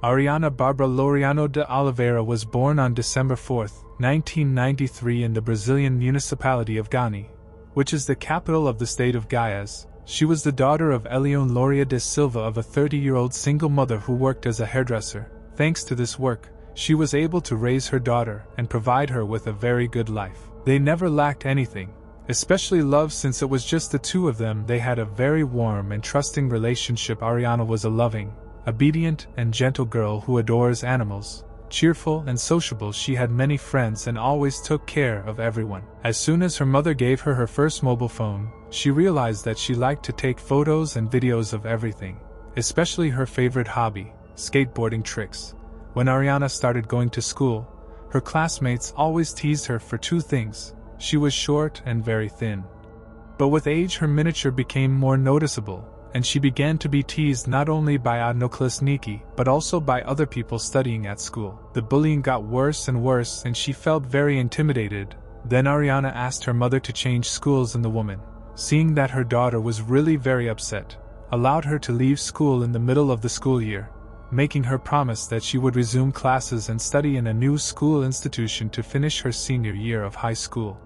Ariana Barbara Laureano de Oliveira was born on December 4, 1993 in the Brazilian municipality of Gani, which is the capital of the state of Goiás. She was the daughter of Elione Loria de Silva of a 30-year-old single mother who worked as a hairdresser. Thanks to this work, she was able to raise her daughter and provide her with a very good life. They never lacked anything, especially love, since it was just the two of them. They had a very warm and trusting relationship. Ariana was a loving, obedient, and gentle girl who adores animals. Cheerful and sociable, she had many friends and always took care of everyone. As soon as her mother gave her her first mobile phone, she realized that she liked to take photos and videos of everything, especially her favorite hobby, skateboarding tricks. When Ariana started going to school, her classmates always teased her for two things: she was short and very thin. But with age, her miniature became more noticeable, and she began to be teased not only by odnoklassniki but also by other people studying at school. The bullying got worse and worse, and she felt very intimidated. Then Ariana asked her mother to change schools, and the woman, seeing that her daughter was really very upset, allowed her to leave school in the middle of the school year, making her promise that she would resume classes and study in a new school institution to finish her senior year of high school.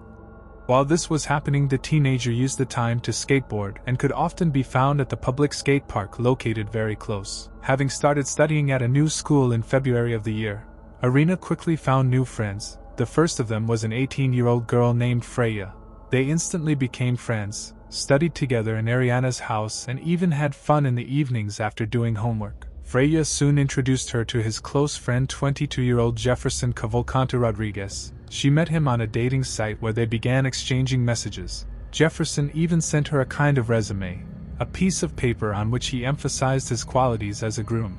While this was happening, the teenager used the time to skateboard and could often be found at the public skate park located very close. Having started studying at a new school in February of the year, Ariana quickly found new friends. The first of them was an 18-year-old girl named Freya. They instantly became friends, studied together in Ariana's house, and even had fun in the evenings after doing homework. Freya soon introduced her to his close friend, 22-year-old Jefferson Cavalcante Rodriguez. She met him on a dating site where they began exchanging messages. Jefferson even sent her a kind of resume, a piece of paper on which he emphasized his qualities as a groom.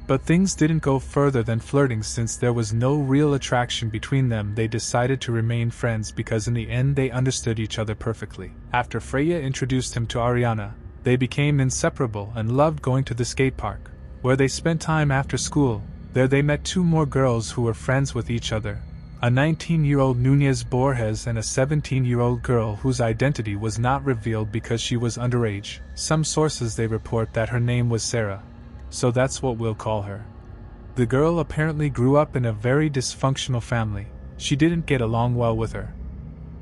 But things didn't go further than flirting. Since there was no real attraction between them, they decided to remain friends because in the end they understood each other perfectly. After Freya introduced him to Ariana, they became inseparable and loved going to the skate park, where they spent time after school. There they met two more girls who were friends with each other, a 19-year-old Nunez Borges and a 17-year-old girl whose identity was not revealed because she was underage. Some sources they report that her name was Sarah, so that's what we'll call her. The girl apparently grew up in a very dysfunctional family. She didn't get along well with her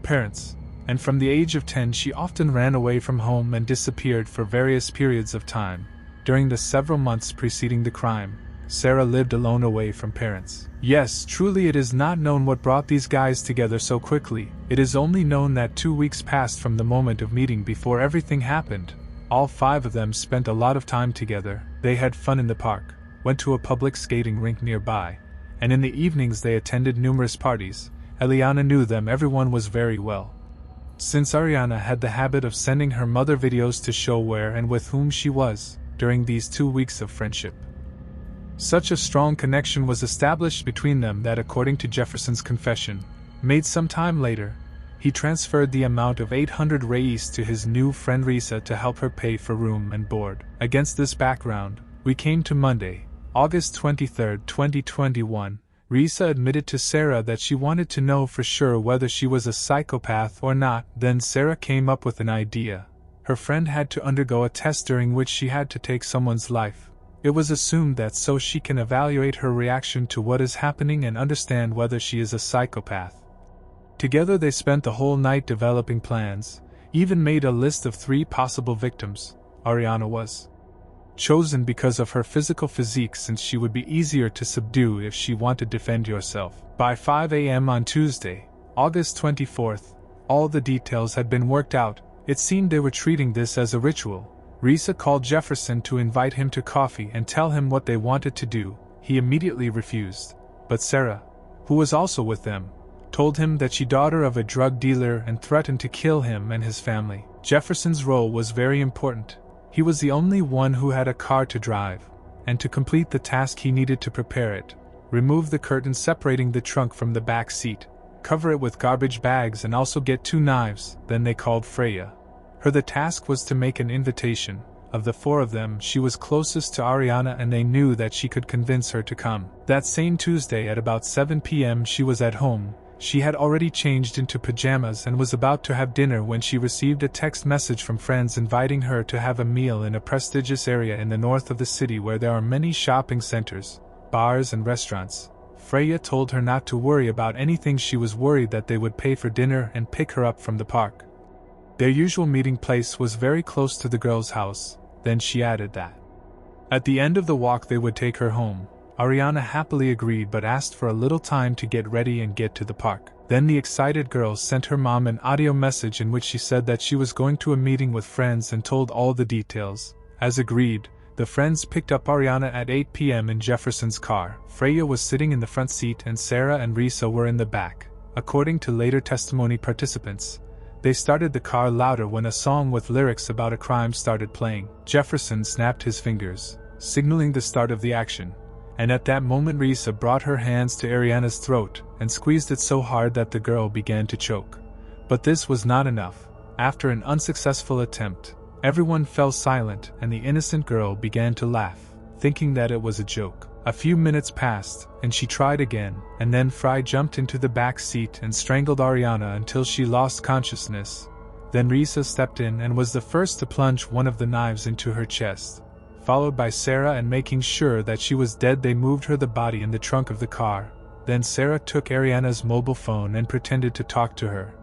parents, and from the age of 10 she often ran away from home and disappeared for various periods of time. During the several months preceding the crime, Sarah lived alone away from parents. Yes, truly it is not known what brought these guys together so quickly. It is only known that 2 weeks passed from the moment of meeting before everything happened. All five of them spent a lot of time together. They had fun in the park, went to a public skating rink nearby, and in the evenings they attended numerous parties. Eliana knew them. Everyone was very well, since Ariana had the habit of sending her mother videos to show where and with whom she was during these 2 weeks of friendship. Such a strong connection was established between them that, according to Jefferson's confession, made some time later, he transferred the amount of 800 reais to his new friend Risa to help her pay for room and board. Against this background, we came to Monday, August 23, 2021. Risa admitted to Sarah that she wanted to know for sure whether she was a psychopath or not. Then Sarah came up with an idea. Her friend had to undergo a test during which she had to take someone's life. It was assumed that so she can evaluate her reaction to what is happening and understand whether she is a psychopath. Together they spent the whole night developing plans, even made a list of 3 possible victims. Ariana was chosen because of her physical physique, since she would be easier to subdue if she wanted to defend herself. By 5 a.m. on Tuesday, August 24th, all the details had been worked out. It seemed they were treating this as a ritual. Risa called Jefferson to invite him to coffee and tell him what they wanted to do. He immediately refused, but Sarah, who was also with them, told him that she was daughter of a drug dealer and threatened to kill him and his family. Jefferson's role was very important. He was the only one who had a car to drive, and to complete the task he needed to prepare it, remove the curtain separating the trunk from the back seat, cover it with garbage bags, and also get 2 knives. Then they called Freya. The task was to make an invitation. Of the 4 of them, she was closest to Ariana and they knew that she could convince her to come. That same Tuesday at about 7 p.m. she was at home, She had already changed into pajamas and was about to have dinner when she received a text message from friends inviting her to have a meal in a prestigious area in the north of the city where there are many shopping centers, bars and restaurants. Freya told her not to worry about anything. She was worried that they would pay for dinner and pick her up from the park. Their usual meeting place was very close to the girl's house. Then she added that at the end of the walk they would take her home. Ariana happily agreed but asked for a little time to get ready and get to the park. Then the excited girl sent her mom an audio message in which she said that she was going to a meeting with friends and told all the details. As agreed, the friends picked up Ariana at 8 p.m. in Jefferson's car. Freya was sitting in the front seat and Sarah and Risa were in the back. According to later testimony participants, they started the car louder when a song with lyrics about a crime started playing. Jefferson snapped his fingers, signaling the start of the action. And at that moment Risa brought her hands to Ariana's throat and squeezed it so hard that the girl began to choke. But this was not enough. After an unsuccessful attempt, everyone fell silent and the innocent girl began to laugh, thinking that it was a joke. A few minutes passed, and she tried again, and then Fry jumped into the back seat and strangled Ariana until she lost consciousness. Then Risa stepped in and was the first to plunge one of the knives into her chest. Followed by Sarah, and making sure that she was dead they moved her the body in the trunk of the car. Then Sarah took Ariana's mobile phone and pretended to talk to her.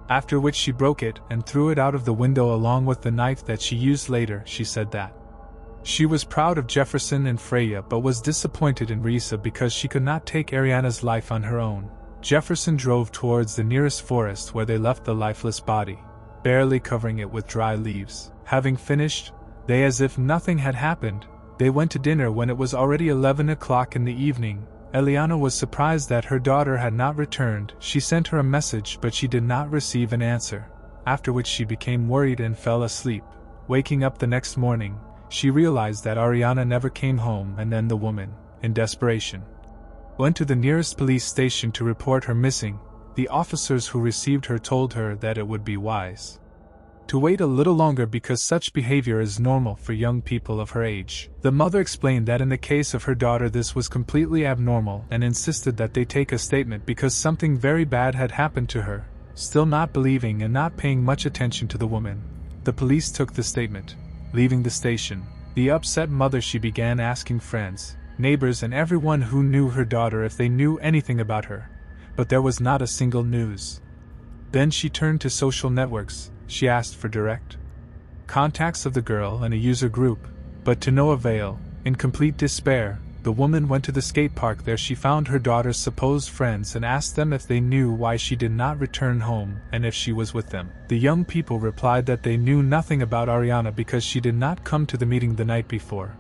After which she broke it and threw it out of the window along with the knife that she used later. She said that she was proud of Jefferson and Freya but was disappointed in Risa because she could not take Ariana's life on her own. Jefferson drove towards the nearest forest where they left the lifeless body, barely covering it with dry leaves. Having finished, they, as if nothing had happened, they went to dinner when it was already 11 o'clock in the evening. Eliana was surprised that her daughter had not returned. She sent her a message but she did not receive an answer, after which she became worried and fell asleep. Waking up the next morning, she realized that Ariana never came home, and then the woman, in desperation, went to the nearest police station to report her missing. The officers who received her told her that it would be wise to wait a little longer because such behavior is normal for young people of her age. The mother explained that in the case of her daughter this was completely abnormal and insisted that they take a statement because something very bad had happened to her. Still not believing and not paying much attention to the woman, the police took the statement. Leaving the station, the upset mother, she began asking friends, neighbors and everyone who knew her daughter if they knew anything about her, but there was not a single news. Then she turned to social networks. She asked for direct contacts of the girl and a user group, but to no avail. In complete despair, the woman went to the skate park. There she found her daughter's supposed friends and asked them if they knew why she did not return home and if she was with them. The young people replied that they knew nothing about Ariana because she did not come to the meeting the night before,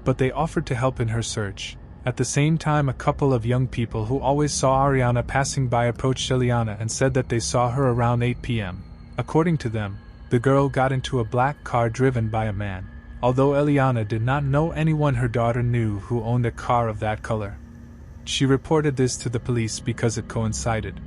but they offered to help in her search. At the same time, a couple of young people who always saw Ariana passing by approached Eliana and said that they saw her around 8 p.m. According to them, the girl got into a black car driven by a man. Although Eliana did not know anyone her daughter knew who owned a car of that color, she reported this to the police because it coincided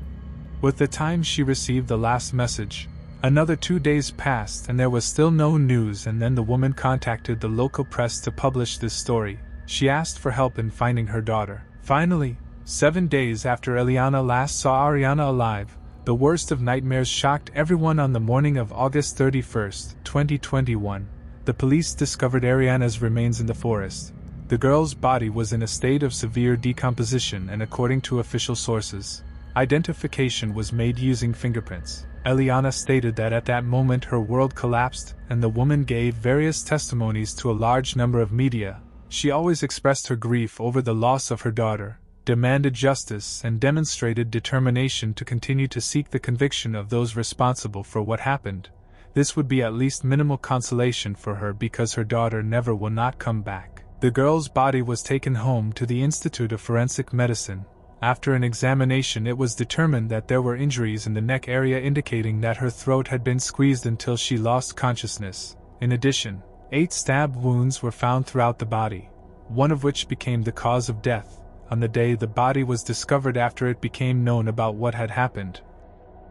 with the time she received the last message. Another 2 days passed and there was still no news, and then the woman contacted the local press to publish this story. She asked for help in finding her daughter. Finally, 7 days after Eliana last saw Ariana alive, the worst of nightmares shocked everyone. On the morning of August 31st, 2021, the police discovered Ariana's remains in the forest. The girl's body was in a state of severe decomposition, and according to official sources, identification was made using fingerprints. Eliana stated that at that moment her world collapsed, and the woman gave various testimonies to a large number of media. She always expressed her grief over the loss of her daughter, demanded justice, and demonstrated determination to continue to seek the conviction of those responsible for what happened. This would be at least minimal consolation for her because her daughter never will not come back. The girl's body was taken home to the Institute of Forensic Medicine. After an examination, it was determined that there were injuries in the neck area indicating that her throat had been squeezed until she lost consciousness. In addition, 8 stab wounds were found throughout the body, one of which became the cause of death on the day the body was discovered after it became known about what had happened.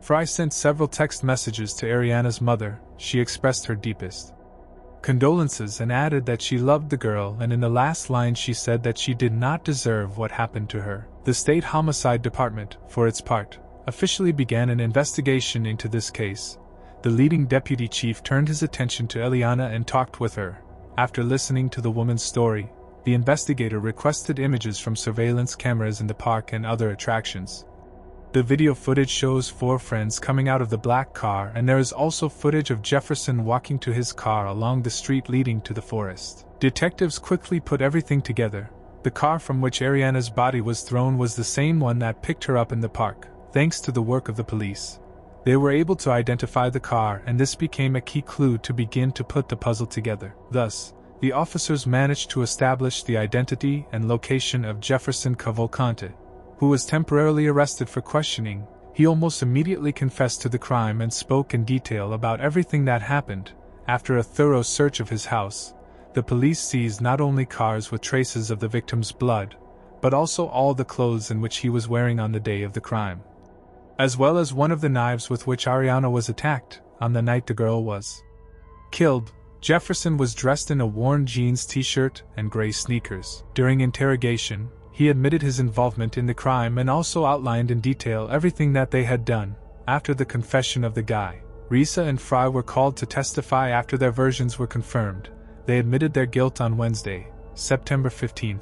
Fry sent several text messages to Ariana's mother. She expressed her deepest condolences and added that she loved the girl, and in the last line she said that she did not deserve what happened to her. The State Homicide Department, for its part, officially began an investigation into this case. The leading deputy chief turned his attention to Eliana and talked with her. After listening to the woman's story, the investigator requested images from surveillance cameras in the park and other attractions. The video footage shows 4 friends coming out of the black car, and there is also footage of Jefferson walking to his car along the street leading to the forest. Detectives quickly put everything together. The car from which Ariana's body was thrown was the same one that picked her up in the park. Thanks to the work of the police, they were able to identify the car, and this became a key clue to begin to put the puzzle together. Thus, the officers managed to establish the identity and location of Jefferson Cavalcante, who was temporarily arrested for questioning. He almost immediately confessed to the crime and spoke in detail about everything that happened. After a thorough search of his house, the police seized not only cars with traces of the victim's blood, but also all the clothes in which he was wearing on the day of the crime, as well as one of the knives with which Ariana was attacked on the night the girl was killed. Jefferson was dressed in a worn jeans t-shirt and gray sneakers. During interrogation, he admitted his involvement in the crime and also outlined in detail everything that they had done. After the confession of the guy, Risa and Fry were called to testify. After their versions were confirmed, they admitted their guilt on Wednesday, September 15,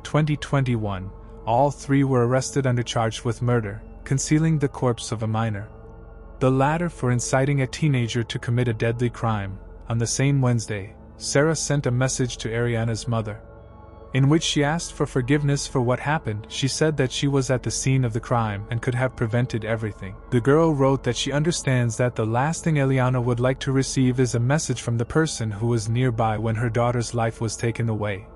2021. All 3 were arrested under charge with murder, concealing the corpse of a minor, the latter for inciting a teenager to commit a deadly crime. On the same Wednesday, Sarah sent a message to Ariana's mother, in which she asked for forgiveness for what happened. She said that she was at the scene of the crime and could have prevented everything. The girl wrote that she understands that the last thing Eliana would like to receive is a message from the person who was nearby when her daughter's life was taken away.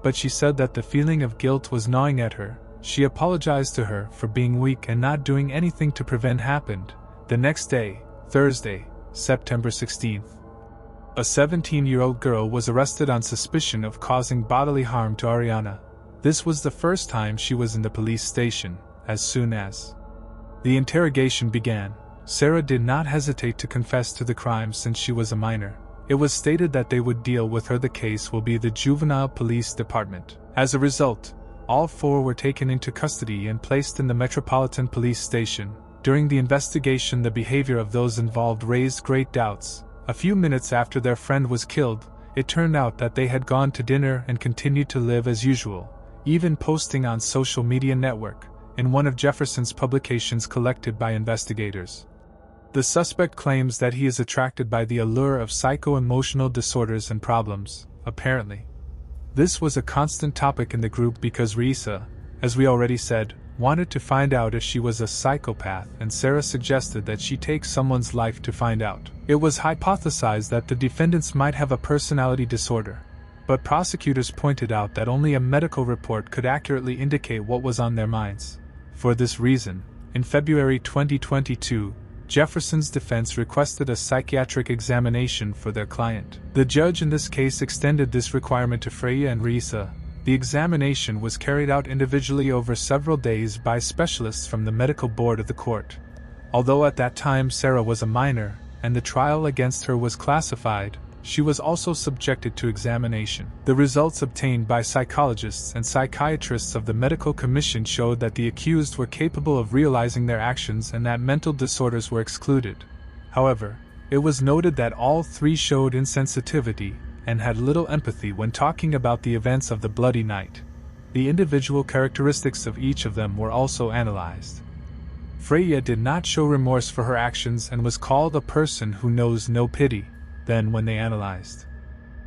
But she said that the feeling of guilt was gnawing at her. She apologized to her for being weak and not doing anything to prevent happened. The next day, Thursday, September 16th, a 17-year-old girl was arrested on suspicion of causing bodily harm to Ariana. This was the first time she was in the police station. As soon as the interrogation began, Sarah did not hesitate to confess to the crime since she was a minor. It was stated that they would deal with her. The case will be the Juvenile Police Department. As a result, all 4 were taken into custody and placed in the Metropolitan Police Station. During the investigation, the behavior of those involved raised great doubts. A few minutes after their friend was killed, it turned out that they had gone to dinner and continued to live as usual, even posting on social media network. In one of Jefferson's publications collected by investigators, the suspect claims that he is attracted by the allure of psycho-emotional disorders and problems. Apparently, this was a constant topic in the group because Risa, as we already said, wanted to find out if she was a psychopath, and Sarah suggested that she take someone's life to find out. It was hypothesized that the defendants might have a personality disorder, but prosecutors pointed out that only a medical report could accurately indicate what was on their minds. For this reason, in February 2022, Jefferson's defense requested a psychiatric examination for their client. The judge in this case extended this requirement to Freya and Risa. The examination was carried out individually over several days by specialists from the medical board of the court. Although at that time Sarah was a minor, and the trial against her was classified, she was also subjected to examination. The results obtained by psychologists and psychiatrists of the medical commission showed that the accused were capable of realizing their actions and that mental disorders were excluded. However, it was noted that all 3 showed insensitivity and had little empathy when talking about the events of the bloody night. The individual characteristics of each of them were also analyzed. Freya did not show remorse for her actions and was called a person who knows no pity. Then when they analyzed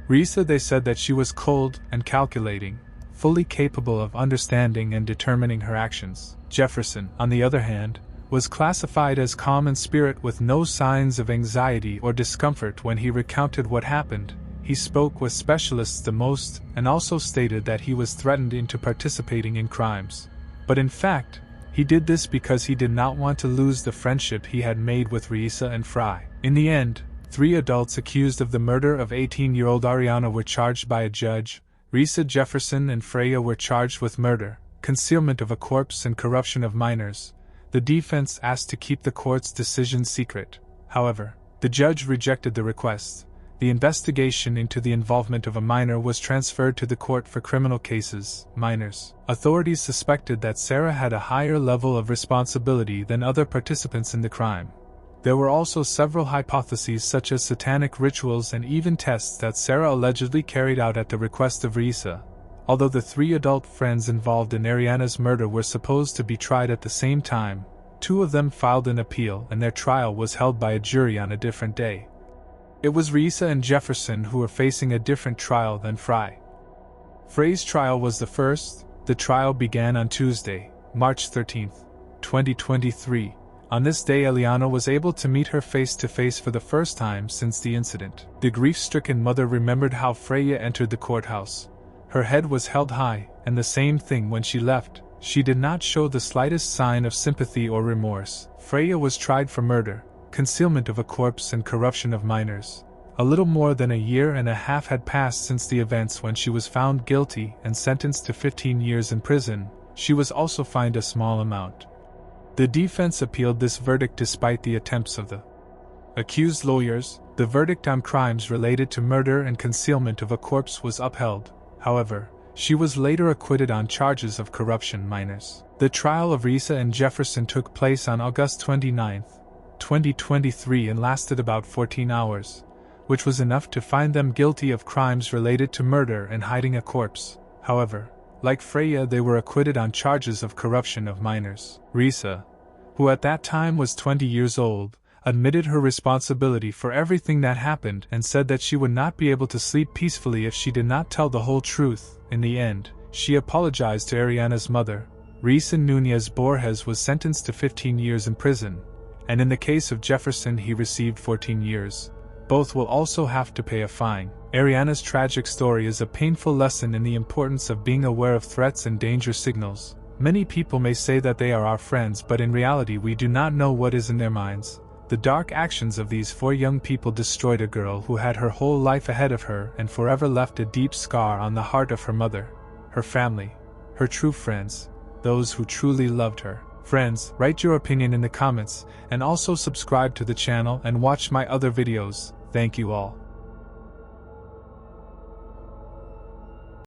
Risa, they said that she was cold and calculating, fully capable of understanding and determining her actions. Jefferson, on the other hand, was classified as calm in spirit with no signs of anxiety or discomfort when he recounted what happened. He spoke with specialists the most and also stated that he was threatened into participating in crimes. But in fact, he did this because he did not want to lose the friendship he had made with Risa and Fry. In the end, 3 adults accused of the murder of 18-year-old Ariana were charged by a judge. Risa, Jefferson, and Freya were charged with murder, concealment of a corpse, and corruption of minors. The defense asked to keep the court's decision secret. However, the judge rejected the request, the investigation into the involvement of a minor was transferred to the Court for Criminal Cases, Minors. Authorities suspected that Sarah had a higher level of responsibility than other participants in the crime. There were also several hypotheses such as satanic rituals and even tests that Sarah allegedly carried out at the request of Risa. Although the 3 adult friends involved in Ariana's murder were supposed to be tried at the same time, 2 of them filed an appeal and their trial was held by a jury on a different day. It was Risa and Jefferson who were facing a different trial than Fry. Frey's trial was the first. The trial began on Tuesday, March 13, 2023. On this day, Eliana was able to meet her face-to-face for the first time since the incident. The grief-stricken mother remembered how Freya entered the courthouse. Her head was held high, and the same thing when she left. She did not show the slightest sign of sympathy or remorse. Freya was tried for murder, concealment of a corpse and corruption of minors. A little more than a year and a half had passed since the events when she was found guilty and sentenced to 15 years in prison. She was also fined a small amount. The defense appealed this verdict despite the attempts of the accused lawyers. The verdict on crimes related to murder and concealment of a corpse was upheld. However, she was later acquitted on charges of corruption minors. The trial of Risa and Jefferson took place on August 29, 2023 and lasted about 14 hours, which was enough to find them guilty of crimes related to murder and hiding a corpse. However, like Freya, they were acquitted on charges of corruption of minors. Risa, who at that time was 20 years old, admitted her responsibility for everything that happened and said that she would not be able to sleep peacefully if she did not tell the whole truth. In the end, she apologized to Ariana's mother. Risa Núñez Borges was sentenced to 15 years in prison, and in the case of Jefferson he received 14 years. Both will also have to pay a fine. Ariana's tragic story is a painful lesson in the importance of being aware of threats and danger signals. Many people may say that they are our friends, but in reality we do not know what is in their minds. The dark actions of these 4 young people destroyed a girl who had her whole life ahead of her and forever left a deep scar on the heart of her mother, her family, her true friends, those who truly loved her. Friends, write your opinion in the comments, and also subscribe to the channel and watch my other videos. Thank you all.